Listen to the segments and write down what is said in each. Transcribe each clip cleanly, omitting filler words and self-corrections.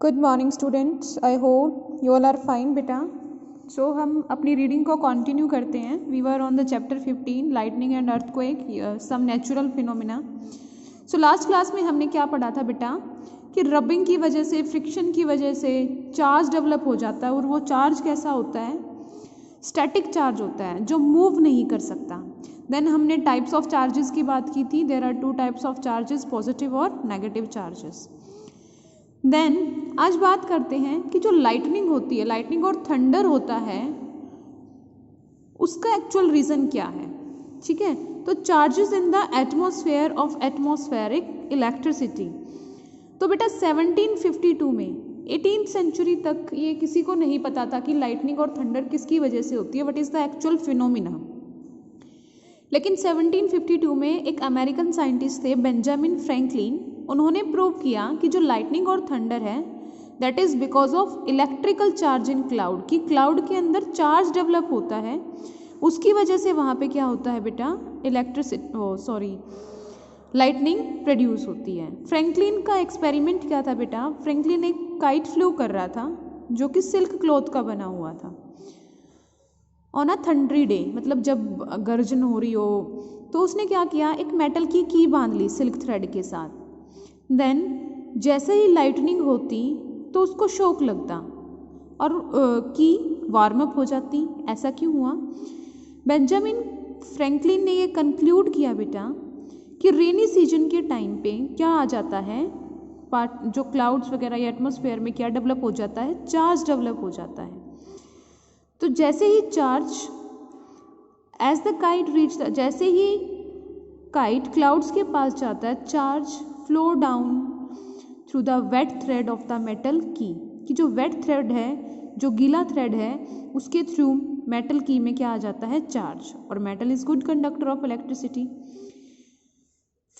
Good morning students, I hope you all are fine बेटा। So हम अपनी reading को कंटिन्यू करते हैं। We were on the chapter 15 lightning and earthquake some natural phenomena. So last class में हमने क्या पढ़ा था बेटा कि रबिंग की वजह से, फ्रिक्शन की वजह से चार्ज डेवलप हो जाता है और वो चार्ज कैसा होता है, स्टैटिक चार्ज होता है जो मूव नहीं कर सकता। देन हमने टाइप्स ऑफ चार्जेस की बात की थी। There are two types of charges, positive और नेगेटिव चार्जेस। देन आज बात करते हैं कि जो लाइटनिंग होती है, लाइटनिंग और थंडर होता है, उसका एक्चुअल रीज़न क्या है। ठीक है, तो charges in the atmosphere of atmospheric electricity. तो बेटा 1752 में 18th सेंचुरी तक ये किसी को नहीं पता था कि लाइटनिंग और थंडर किसकी वजह से होती है, what is the actual phenomena. लेकिन 1752 में एक अमेरिकन साइंटिस्ट थे बेंजामिन फ्रैंकलिन, उन्होंने प्रूव किया कि जो लाइटनिंग और थंडर है that is because of electrical charge in cloud, कि क्लाउड के अंदर चार्ज डेवलप होता है, उसकी वजह से वहाँ पे क्या होता है बेटा, लाइटनिंग प्रोड्यूस होती है। फ्रैंकलिन का एक्सपेरिमेंट क्या था बेटा, फ्रैंकलिन एक काइट फ्लू कर रहा था जो कि सिल्क क्लॉथ का बना हुआ था। ऑन अ थंडरी डे, मतलब जब गर्जन हो रही हो, तो उसने क्या किया, एक मेटल की बांध ली सिल्क थ्रेड के साथ। देन जैसे ही लाइटनिंग होती तो उसको शॉक लगता और की वार्म अप हो जाती। ऐसा क्यों हुआ? बेंजामिन फ्रैंकलिन ने ये कंक्लूड किया बेटा कि रेनी सीजन के टाइम पे क्या आ जाता है, जो क्लाउड्स वगैरह या एटमॉस्फेयर में क्या डेवलप हो जाता है, चार्ज डेवलप हो जाता है। तो जैसे ही charge as the kite reach, जैसे ही काइट क्लाउड्स के पास जाता है, charge flow down through the wet thread of the metal key, कि जो वेट थ्रेड है, जो गीला थ्रेड है, उसके थ्रू मेटल की में क्या आ जाता है, चार्ज। और metal is good conductor of electricity.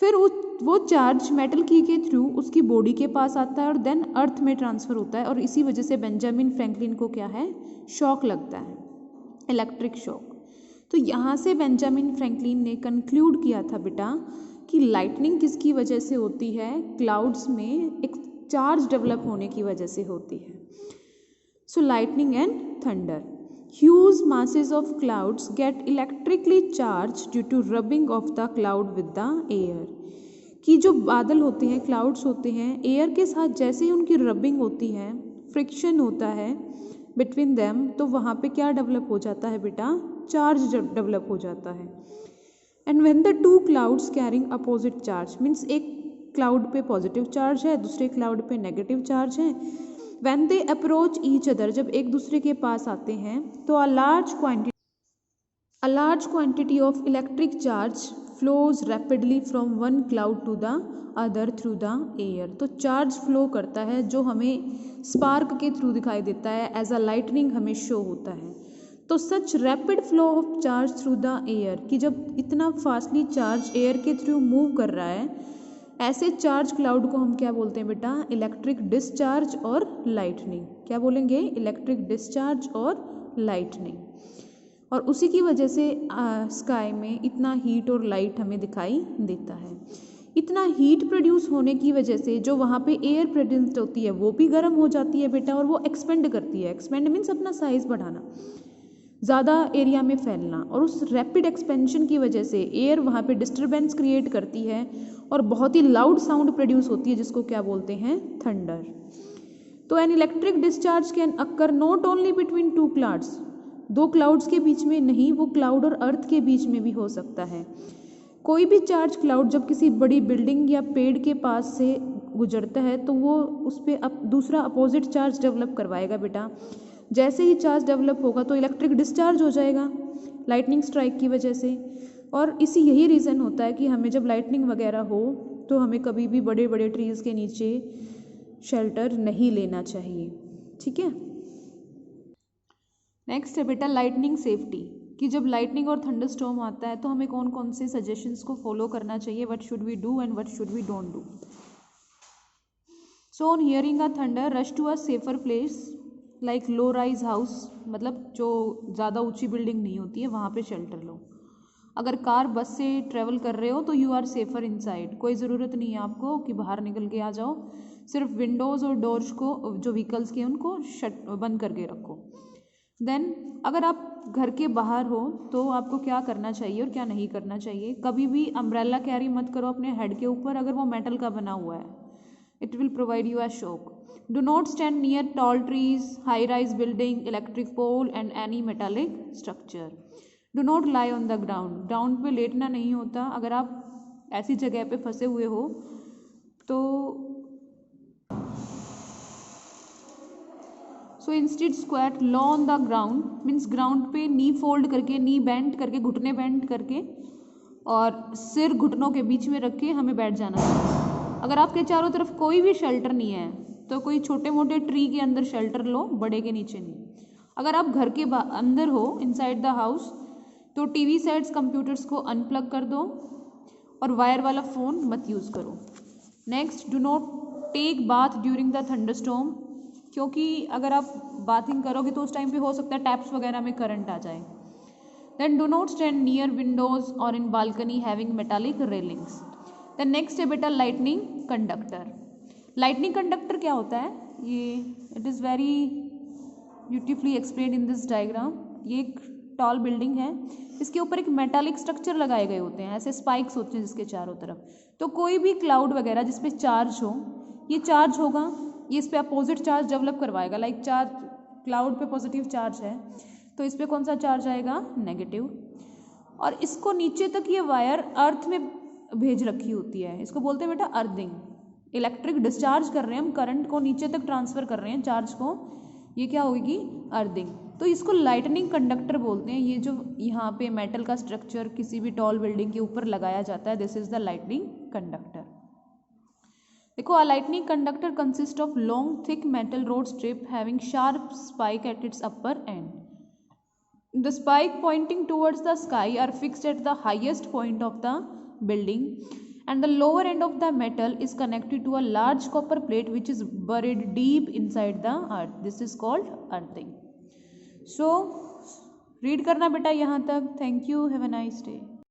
फिर वो चार्ज मेटल की के थ्रू उसकी बॉडी के पास आता है और देन अर्थ में ट्रांसफ़र होता है, और इसी वजह से बेंजामिन फ्रैंकलिन को क्या है, शॉक लगता है, इलेक्ट्रिक शॉक। तो यहाँ से बेंजामिन फ्रैंकलिन ने कंक्लूड किया था बेटा कि लाइटनिंग किसकी वजह से होती है, क्लाउड्स में एक चार्ज डेवलप होने की वजह से होती है। So lightning and thunder, huge masses of clouds get electrically charged due to rubbing of the cloud with the air, कि जो बादल होते हैं, क्लाउड्स होते हैं, एयर के साथ जैसे ही उनकी रबिंग होती है, फ्रिक्शन होता है बिटवीन देम, तो वहाँ पे क्या डेवलप हो जाता है बेटा, चार्ज डेवलप हो जाता है। And when the two clouds carrying opposite charge, means एक क्लाउड पे पॉजिटिव चार्ज है, दूसरे क्लाउड पे नेगेटिव चार्ज है, when they approach each other, जब एक दूसरे के पास आते हैं, तो a large quantity of electric charge flows rapidly from one cloud to the other through the air. तो चार्ज फ्लो करता है जो हमें स्पार्क के थ्रू दिखाई देता है, एज अ लाइटनिंग हमें शो होता है। तो such rapid flow of charge through the air, कि जब इतना फास्टली चार्ज एयर के थ्रू मूव कर रहा है, ऐसे चार्ज क्लाउड को हम क्या बोलते हैं बेटा, इलेक्ट्रिक डिस्चार्ज और लाइटनिंग। क्या बोलेंगे, इलेक्ट्रिक डिस्चार्ज और लाइटनिंग। और उसी की वजह से स्काई में इतना हीट और लाइट हमें दिखाई देता है। इतना हीट प्रोड्यूस होने की वजह से जो वहाँ पे एयर प्रेजेंट होती है वो भी गर्म हो जाती है बेटा, और वो एक्सपेंड करती है। एक्सपेंड मीन्स अपना साइज बढ़ाना, ज़्यादा एरिया में फैलना, और उस रैपिड एक्सपेंशन की वजह से एयर वहाँ पे डिस्टर्बेंस क्रिएट करती है और बहुत ही लाउड साउंड प्रोड्यूस होती है, जिसको क्या बोलते हैं, थंडर। तो an electric discharge can occur not only between two clouds, दो क्लाउड्स के बीच में नहीं, वो क्लाउड और अर्थ के बीच में भी हो सकता है। कोई भी चार्ज क्लाउड जब किसी बड़ी बिल्डिंग या पेड़ के पास से गुजरता है तो वो उस पर दूसरा अपोजिट चार्ज डेवलप करवाएगा बेटा। जैसे ही चार्ज डेवलप होगा तो इलेक्ट्रिक डिस्चार्ज हो जाएगा लाइटनिंग स्ट्राइक की वजह से। और यही रीज़न होता है कि हमें जब लाइटनिंग वगैरह हो तो हमें कभी भी बड़े बड़े ट्रीज़ के नीचे शेल्टर नहीं लेना चाहिए। ठीक है, नेक्स्ट है बेटा लाइटनिंग सेफ्टी, कि जब लाइटनिंग और थंडर स्टॉर्म आता है तो हमें कौन कौन से सजेशंस को फॉलो करना चाहिए, what should we do and what should we don't do. So on hearing a thunder rush to a safer place like low rise house, मतलब जो ज़्यादा ऊंची बिल्डिंग नहीं होती है वहाँ पे शेल्टर लो। अगर कार बस से ट्रैवल कर रहे हो तो यू आर सेफर इनसाइड, कोई ज़रूरत नहीं है आपको कि बाहर निकल के आ जाओ, सिर्फ विंडोज़ और डोर्स को जो व्हीकल्स के उनको बंद करके रखो। देन अगर आप घर के बाहर हो तो आपको क्या करना चाहिए और क्या नहीं करना चाहिए। कभी भी अम्ब्रेला कैरी मत करो अपने हेड के ऊपर अगर वो मेटल का बना हुआ है, it will provide you a shock. Do not stand near tall trees, high rise building, electric pole and any metallic structure. Do not lie on the ground, ground पे लेटना नहीं होता। अगर आप ऐसी जगह पे फंसे हुए हो तो so instead squat low on the ground, means ground पे नी फोल्ड करके, नी बेंड करके, घुटने बेंड करके और सिर घुटनों के बीच में रख के हमें बैठ जाना चाहिए। अगर आपके चारों तरफ कोई भी शेल्टर नहीं है तो कोई छोटे मोटे ट्री के अंदर शेल्टर लो, बड़े के नीचे नहीं। अगर आप घर के अंदर हो, इनसाइड द हाउस, तो टीवी सेट्स, कंप्यूटर्स को अनप्लग कर दो और वायर वाला फ़ोन मत यूज़ करो। Next, do not take bath during the thunderstorm, क्योंकि अगर आप बाथिंग करोगे तो उस टाइम पे हो सकता है टैप्स वगैरह में करंट आ जाए। Then do not stand near windows और in balcony having metallic railings. Then next है बेटा लाइटनिंग कंडक्टर। लाइटनिंग कंडक्टर क्या होता है, ये it is very beautifully explained in this diagram. ये एक टॉल बिल्डिंग है, इसके ऊपर एक मेटालिक स्ट्रक्चर लगाए गए होते हैं, ऐसे स्पाइक्स होते हैं जिसके चारों तरफ। तो कोई भी क्लाउड वगैरह जिसपे चार्ज हो, ये चार्ज होगा, ये इस पे अपोजिट चार्ज डेवलप करवाएगा। लाइक चार्ज, क्लाउड पे पॉजिटिव चार्ज है तो इस पे कौन सा चार्ज आएगा, नेगेटिव। और इसको नीचे तक ये वायर अर्थ में भेज रखी होती है, इसको बोलते हैं बेटा अर्थिंग। इलेक्ट्रिक डिस्चार्ज कर रहे हैं हम, करंट को नीचे तक ट्रांसफ़र कर रहे हैं, चार्ज को, ये क्या होगी, अर्थिंग। तो इसको लाइटनिंग कंडक्टर बोलते हैं। ये जो यहाँ पे मेटल का स्ट्रक्चर किसी भी टॉल बिल्डिंग के ऊपर लगाया जाता है, this is the lightning conductor. देखो, a lightning conductor consist of long thick metal rod strip having sharp spike at its upper end. The spike pointing towards the sky are fixed at the highest point of the building, and the lower end of the metal is connected to a large copper plate which is buried deep inside the earth. This is called earthing. So read करना बेटा यहाँ तक। Thank you. Have a nice day.